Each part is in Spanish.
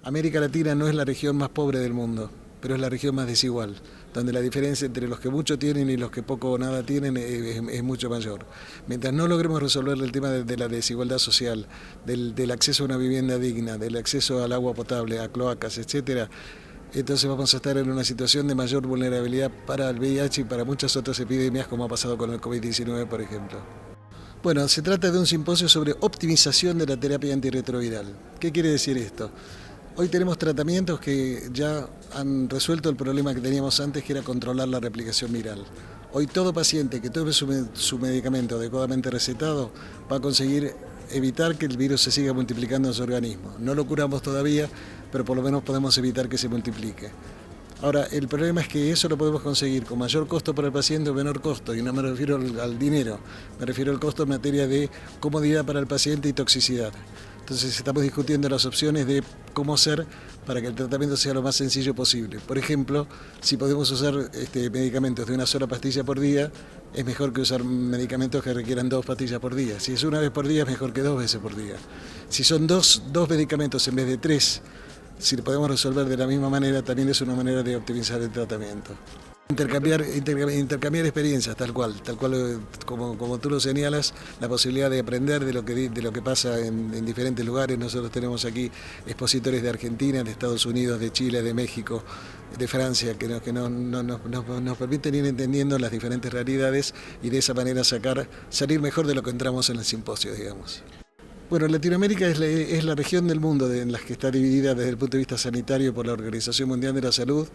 América Latina no es la región más pobre del mundo, pero es la región más desigual, donde la diferencia entre los que mucho tienen y los que poco o nada tienen es mucho mayor. Mientras no logremos resolver el tema de la desigualdad social, del acceso a una vivienda digna, del acceso al agua potable, a cloacas, etcétera, entonces vamos a estar en una situación de mayor vulnerabilidad para el VIH y para muchas otras epidemias, como ha pasado con el COVID-19, por ejemplo. Bueno, se trata de un simposio sobre optimización de la terapia antirretroviral. ¿Qué quiere decir esto? Hoy tenemos tratamientos que ya han resuelto el problema que teníamos antes, que era controlar la replicación viral. Hoy todo paciente que tome su medicamento adecuadamente recetado va a conseguir evitar que el virus se siga multiplicando en su organismo. No lo curamos todavía, pero por lo menos podemos evitar que se multiplique. Ahora, el problema es que eso lo podemos conseguir con mayor costo para el paciente o menor costo, y no me refiero al dinero, me refiero al costo en materia de comodidad para el paciente y toxicidad. Entonces estamos discutiendo las opciones de cómo hacer para que el tratamiento sea lo más sencillo posible. Por ejemplo, si podemos usar medicamentos de una sola pastilla por día, es mejor que usar medicamentos que requieran 2 pastillas por día. Si es una vez por día, es mejor que 2 veces por día. Si son dos medicamentos en vez de 3, si lo podemos resolver de la misma manera, también es una manera de optimizar el tratamiento. Intercambiar experiencias, tal cual como tú lo señalas, la posibilidad de aprender de lo que pasa en diferentes lugares. Nosotros tenemos aquí expositores de Argentina, de Estados Unidos, de Chile, de México, de Francia, que nos permiten ir entendiendo las diferentes realidades y de esa manera salir mejor de lo que entramos en el simposio, digamos. Bueno, Latinoamérica es la región del mundo en la que está dividida desde el punto de vista sanitario por la Organización Mundial de la Salud,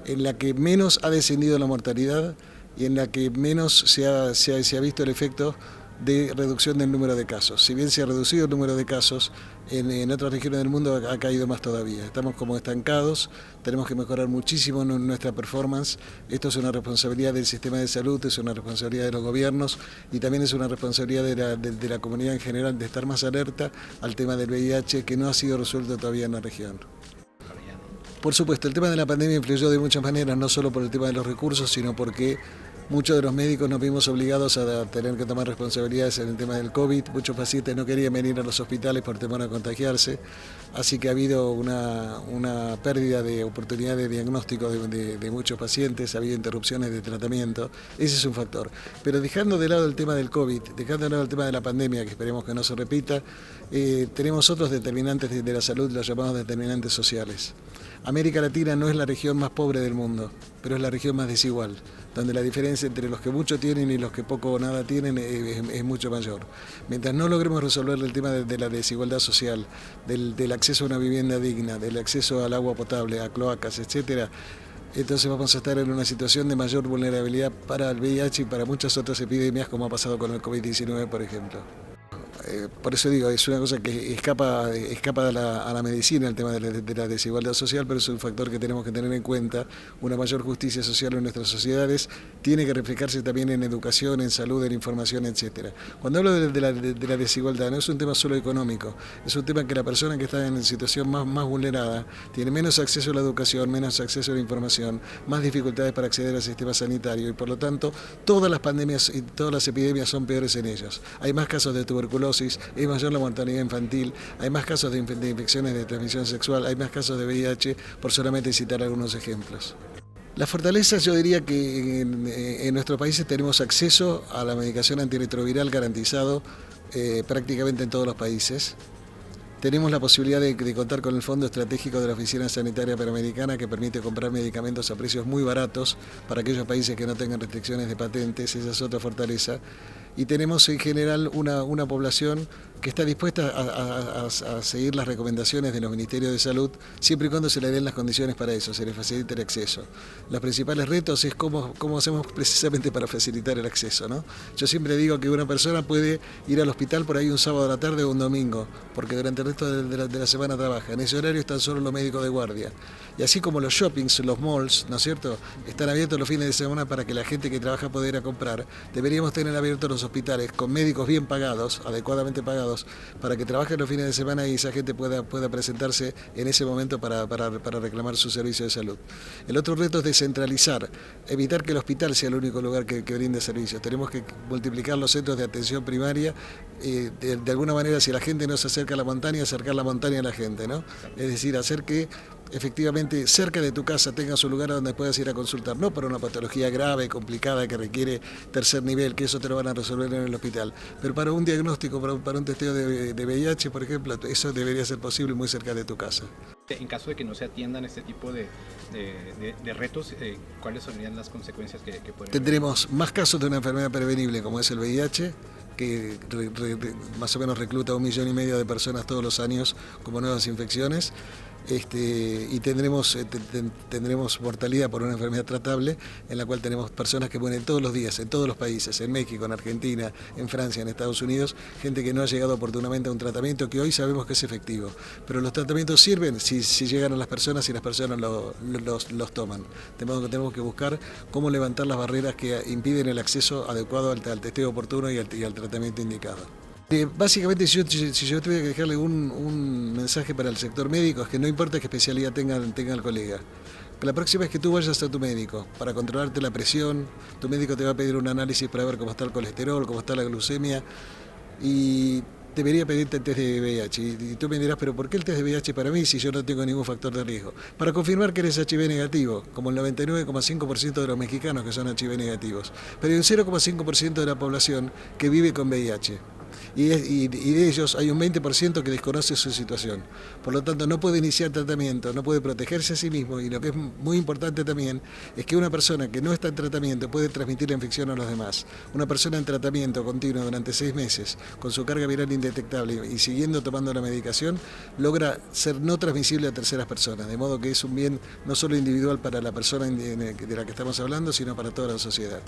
en la que menos ha descendido la mortalidad y en la que menos se ha visto el efecto de reducción del número de casos. Si bien se ha reducido el número de casos, en otras regiones del mundo ha caído más todavía. Estamos como estancados, tenemos que mejorar muchísimo nuestra performance. Esto es una responsabilidad del sistema de salud, es una responsabilidad de los gobiernos y también es una responsabilidad de la comunidad en general de estar más alerta al tema del VIH, que no ha sido resuelto todavía en la región. Por supuesto, el tema de la pandemia influyó de muchas maneras, no solo por el tema de los recursos, sino porque muchos de los médicos nos vimos obligados a tener que tomar responsabilidades en el tema del COVID. Muchos pacientes no querían venir a los hospitales por temor a contagiarse, así que ha habido una pérdida de oportunidad de diagnóstico de muchos pacientes, ha habido interrupciones de tratamiento, ese es un factor. Pero dejando de lado el tema del COVID, dejando de lado el tema de la pandemia, que esperemos que no se repita, tenemos otros determinantes de la salud, los llamados determinantes sociales. América Latina no es la región más pobre del mundo, pero es la región más desigual, donde la diferencia entre los que mucho tienen y los que poco o nada tienen es mucho mayor. Mientras no logremos resolver el tema de la desigualdad social, del acceso a una vivienda digna, del acceso al agua potable, a cloacas, etcétera, entonces vamos a estar en una situación de mayor vulnerabilidad para el VIH y para muchas otras epidemias, como ha pasado con el COVID-19, por ejemplo. Por eso digo, es una cosa que escapa a la medicina, el tema de la desigualdad social, pero es un factor que tenemos que tener en cuenta. Una mayor justicia social en nuestras sociedades tiene que reflejarse también en educación, en salud, en información, etc. Cuando hablo de la desigualdad, no es un tema solo económico, es un tema que la persona que está en situación más vulnerada tiene menos acceso a la educación, menos acceso a la información, más dificultades para acceder al sistema sanitario y por lo tanto todas las pandemias y todas las epidemias son peores en ellos. Hay más casos de tuberculosis, es mayor la mortalidad infantil, hay más casos de infecciones de transmisión sexual, hay más casos de VIH, por solamente citar algunos ejemplos. Las fortalezas, yo diría que en nuestros países tenemos acceso a la medicación antirretroviral garantizado prácticamente en todos los países. Tenemos la posibilidad de contar con el Fondo Estratégico de la Oficina Sanitaria Panamericana, que permite comprar medicamentos a precios muy baratos para aquellos países que no tengan restricciones de patentes, esa es otra fortaleza. Y tenemos en general una población que está dispuesta a seguir las recomendaciones de los Ministerios de Salud, siempre y cuando se le den las condiciones para eso, se le facilite el acceso. Los principales retos es cómo hacemos precisamente para facilitar el acceso, ¿no? Yo siempre digo que una persona puede ir al hospital por ahí un sábado a la tarde o un domingo, porque durante el resto de la semana trabaja. En ese horario están solo los médicos de guardia. Y así como los shoppings, los malls, ¿no es cierto?, están abiertos los fines de semana para que la gente que trabaja pueda ir a comprar, deberíamos tener abiertos los los hospitales con médicos bien pagados, adecuadamente pagados, para que trabajen los fines de semana y esa gente pueda presentarse en ese momento para reclamar su servicio de salud. El otro reto es descentralizar, evitar que el hospital sea el único lugar que brinde servicios. Tenemos que multiplicar los centros de atención primaria, de alguna manera, si la gente no se acerca a la montaña, acercar la montaña a la gente, ¿no? Es decir, hacer que efectivamente cerca de tu casa tengas un lugar a donde puedas ir a consultar, no para una patología grave, complicada, que requiere tercer nivel, que eso te lo van a resolver en el hospital, pero para un diagnóstico, para un testeo de VIH, por ejemplo, eso debería ser posible muy cerca de tu casa. En caso de que no se atiendan este tipo de retos, ¿cuáles serían las consecuencias que pueden haber? Tendremos más casos de una enfermedad prevenible como es el VIH, que más o menos recluta 1,5 millones de personas todos los años como nuevas infecciones. Y tendremos mortalidad por una enfermedad tratable, en la cual tenemos personas que mueren todos los días, en todos los países, en México, en Argentina, en Francia, en Estados Unidos, gente que no ha llegado oportunamente a un tratamiento que hoy sabemos que es efectivo. Pero los tratamientos sirven si llegan a las personas y las personas los toman. De modo que tenemos que buscar cómo levantar las barreras que impiden el acceso adecuado al testeo oportuno y al tratamiento indicado. Básicamente, si yo tuviera que dejarle un mensaje para el sector médico, es que no importa qué especialidad tenga el colega. La próxima vez que tú vayas a tu médico para controlarte la presión, tu médico te va a pedir un análisis para ver cómo está el colesterol, cómo está la glucemia, y debería pedirte el test de VIH. Y tú me dirás, pero ¿por qué el test de VIH para mí si yo no tengo ningún factor de riesgo? Para confirmar que eres HIV negativo, como el 99,5% de los mexicanos que son HIV negativos. Pero hay un 0,5% de la población que vive con VIH. Y de ellos hay un 20% que desconoce su situación. Por lo tanto, no puede iniciar tratamiento, no puede protegerse a sí mismo, y lo que es muy importante también es que una persona que no está en tratamiento puede transmitir la infección a los demás. Una persona en tratamiento continuo durante 6 meses, con su carga viral indetectable y siguiendo tomando la medicación, logra ser no transmisible a terceras personas, de modo que es un bien no solo individual para la persona de la que estamos hablando, sino para toda la sociedad.